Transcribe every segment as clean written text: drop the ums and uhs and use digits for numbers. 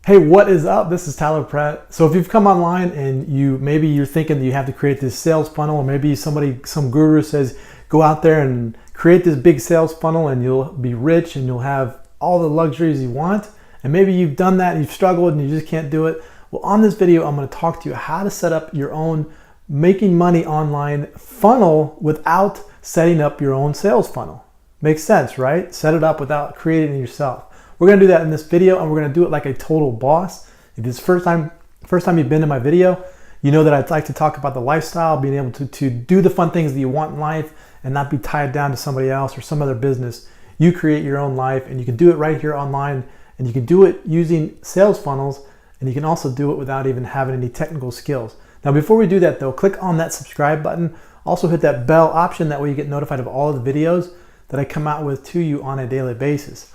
Hey, what is up? This is Tyler Pratt. So if you've come online and maybe you're thinking that you have to create this sales funnel, or maybe some guru says go out there and create this big sales funnel and you'll be rich and you'll have all the luxuries you want, and maybe you've done that and you've struggled and you just can't do it. Well, on this video, I'm going to talk to you how to set up your own making money online funnel without setting up your own sales funnel. Makes sense, right? Set it up without creating it yourself. We're gonna do that in this video, and we're gonna do it like a total boss. If it's first time you've been to my video, you know that I'd like to talk about the lifestyle, being able to do the fun things that you want in life and not be tied down to somebody else or some other business. You create your own life, and you can do it right here online, and you can do it using sales funnels, and you can also do it without even having any technical skills. Now, before we do that though, click on that subscribe button. Also hit that bell option, that way you get notified of all of the videos that I come out with to you on a daily basis.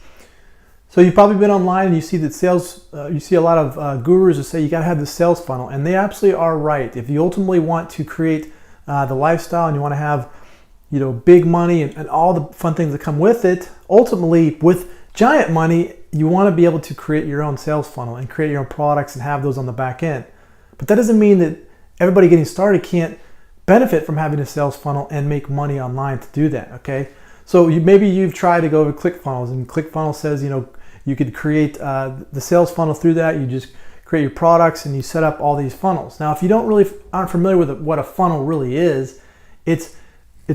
So you've probably been online and you see that you see a lot of gurus that say you gotta have the sales funnel, and they absolutely are right. If you ultimately want to create the lifestyle and you wanna have big money and all the fun things that come with it, ultimately with giant money, you wanna be able to create your own sales funnel and create your own products and have those on the back end. But that doesn't mean that everybody getting started can't benefit from having a sales funnel and make money online to do that, okay? So maybe you've tried to go to ClickFunnels, and ClickFunnels says, you could create the sales funnel through that. You just create your products and you set up all these funnels. Now, if you aren't familiar with what a funnel really is, it's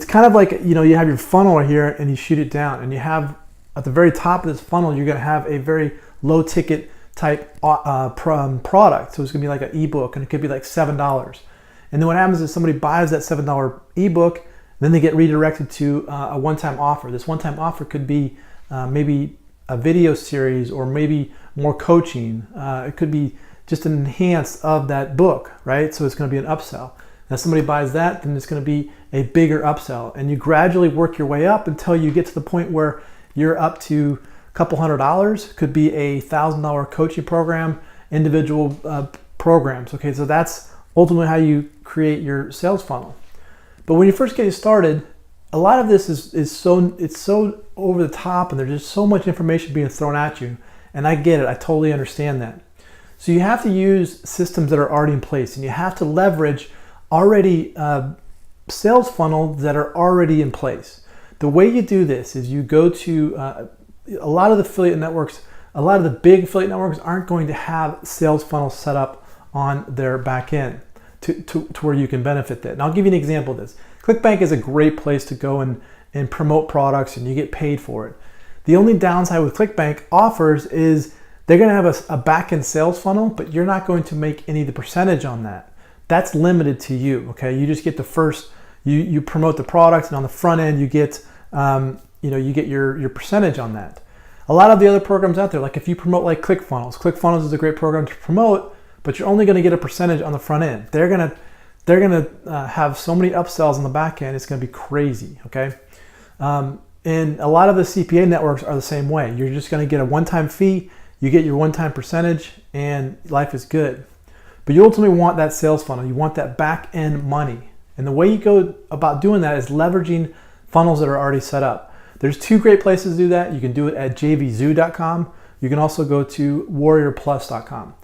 kind of like, you have your funnel right here and you shoot it down, and you have at the very top of this funnel, you're gonna have a very low ticket type product. So it's gonna be like an ebook, and it could be like $7. And then what happens is somebody buys that $7 ebook, then they get redirected to a one-time offer. This one-time offer could be maybe a video series, or maybe more coaching. It could be just an enhance of that book, right? So it's going to be an upsell. Now, somebody buys that, then it's going to be a bigger upsell, and you gradually work your way up until you get to the point where you're up to a couple $100. Could be a $1,000 coaching program, individual programs. Okay, so that's ultimately how you create your sales funnel. But when you're first getting started, a lot of this is so over the top, and there's just so much information being thrown at you. And I get it, I totally understand that. So you have to use systems that are already in place, and you have to leverage already sales funnels that are already in place. The way you do this is you go to a lot of the affiliate networks. A lot of the big affiliate networks aren't going to have sales funnels set up on their back end to where you can benefit that. And I'll give you an example of this. ClickBank is a great place to go and promote products, and you get paid for it. The only downside with ClickBank offers is they're gonna have a back-end sales funnel, but you're not going to make any of the percentage on that. That's limited to you, okay? You just get the first, you promote the product, and on the front end you get you get your percentage on that. A lot of the other programs out there, like if you promote like ClickFunnels is a great program to promote, but you're only gonna get a percentage on the front end. They're gonna have so many upsells on the back end, it's gonna be crazy, okay? And a lot of the CPA networks are the same way. You're just gonna get a one-time fee, you get your one-time percentage, and life is good. But you ultimately want that sales funnel, you want that back end money. And the way you go about doing that is leveraging funnels that are already set up. There's two great places to do that. You can do it at jvzoo.com. You can also go to warriorplus.com.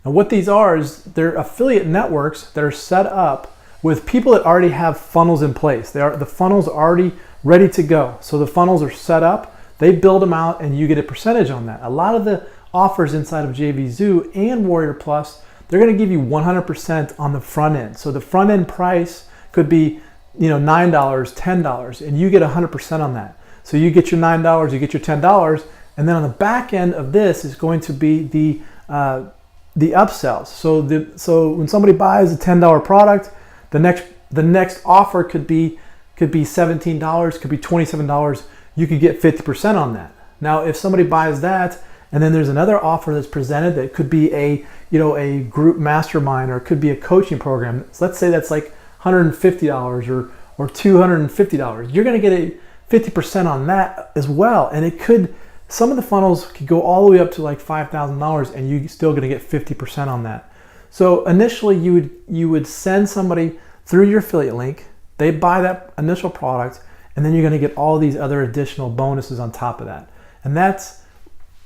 Now what these are is they're affiliate networks that are set up with people that already have funnels in place. The funnels are already ready to go. So the funnels are set up, they build them out, and you get a percentage on that. A lot of the offers inside of JVZoo and Warrior Plus, they're gonna give you 100% on the front end. So the front end price could be $9, $10, and you get 100% on that. So you get your $9, you get your $10, and then on the back end of this is going to be the upsells. So when somebody buys a $10 product, the next offer could be $17, could be $27. You could get 50% on that. Now, if somebody buys that, and then there's another offer that's presented that could be a group mastermind, or it could be a coaching program. So let's say that's like $150 or $250. You're going to get a 50% on that as well, and some of the funnels could go all the way up to like $5,000, and you're still going to get 50% on that. So initially, you would send somebody through your affiliate link. They buy that initial product, and then you're going to get all these other additional bonuses on top of that. And that's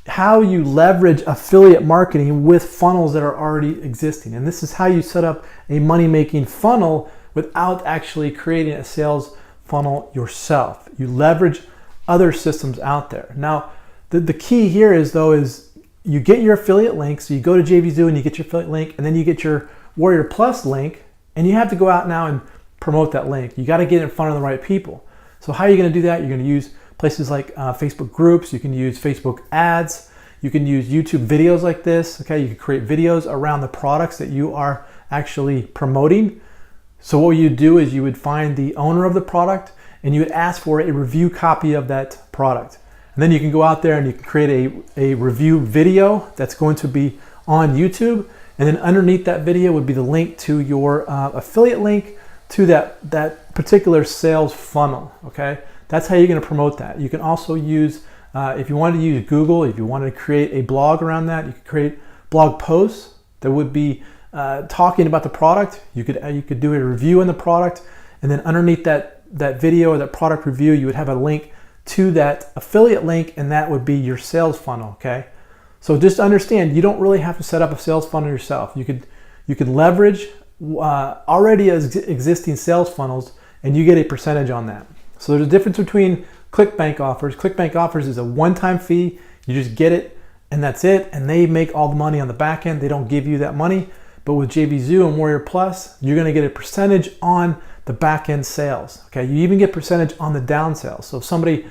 how you leverage affiliate marketing with funnels that are already existing. And this is how you set up a money-making funnel without actually creating a sales funnel yourself. You leverage other systems out there. Now, the key here is you get your affiliate link. So you go to JVZoo and you get your affiliate link, and then you get your Warrior Plus link, and you have to go out now and promote that link. You got to get in front of the right people. So how are you going to do that? You're going to use places like Facebook groups. You can use Facebook ads. You can use YouTube videos like this. Okay, you can create videos around the products that you are actually promoting. So what you do is you would find the owner of the product and you would ask for a review copy of that product. And then you can go out there and you can create a review video that's going to be on YouTube. And then underneath that video would be the link to your affiliate link to that particular sales funnel. Okay, that's how you're going to promote that. You can also use, if you wanted to use Google, if you wanted to create a blog around that, you could create blog posts that would be talking about the product. You could do a review on the product, and then underneath that video or that product review, you would have a link to that affiliate link, and that would be your sales funnel. Okay, so just understand, you don't really have to set up a sales funnel yourself. You could leverage already existing sales funnels, and you get a percentage on that. So there's a difference between ClickBank offers. ClickBank offers is a one-time fee. You just get it, and that's it. And they make all the money on the back end. They don't give you that money. But with JVZoo and Warrior Plus, you're going to get a percentage on the back end sales. Okay, you even get percentage on the down sales. So if somebody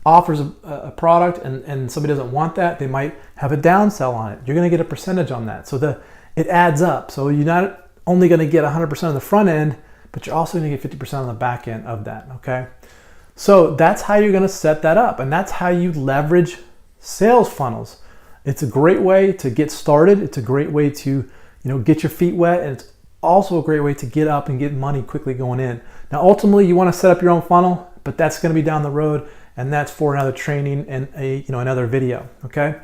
offers a product and somebody doesn't want that, they might have a down sell on it. You're going to get a percentage on that. So it adds up. So you're not only going to get 100% on the front end, but you're also going to get 50% on the back end of that. Okay, so that's how you're going to set that up, and that's how you leverage sales funnels. It's a great way to get started. It's a great way to get your feet wet, and it's also a great way to get up and get money quickly going in. Now, ultimately, you want to set up your own funnel, but that's going to be down the road, and that's for another training and another video. Okay.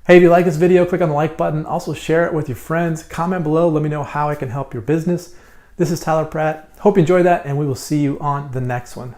Hey, if you like this video, click on the like button. Also share it with your friends. Comment below. Let me know how I can help your business. This is Tyler Pratt. Hope you enjoyed that, and we will see you on the next one.